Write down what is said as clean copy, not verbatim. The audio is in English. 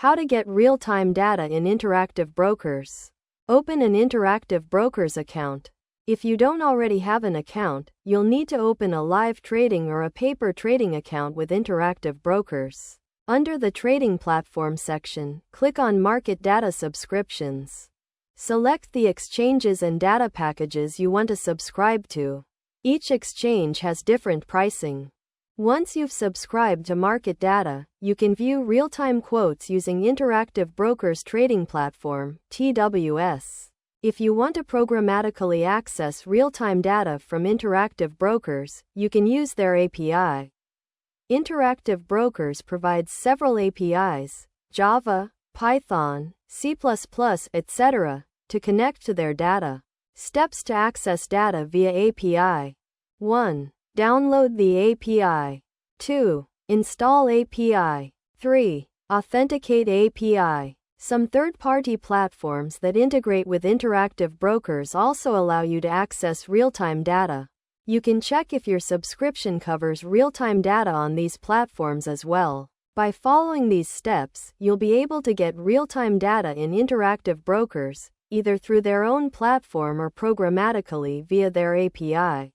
How to get real-time data in Interactive Brokers. Open an Interactive Brokers account. If you don't already have an account, you'll need to open a live trading or a paper trading account with Interactive Brokers. Under the Trading Platform section, click on Market Data Subscriptions. Select the exchanges and data packages you want to subscribe to. Each exchange has different pricing. Once you've subscribed to market data, you can view real-time quotes using Interactive Brokers Trading Platform, TWS. If you want to programmatically access real-time data from Interactive Brokers, you can use their API. Interactive Brokers provides several APIs, Java, Python, C++, etc., to connect to their data. Steps to access data via API. 1. Download the API. 2. Install API. 3. Authenticate API. Some third-party platforms that integrate with Interactive Brokers also allow you to access real-time data. You can check if your subscription covers real-time data on these platforms as well. By following these steps, you'll be able to get real-time data in Interactive Brokers, either through their own platform or programmatically via their API.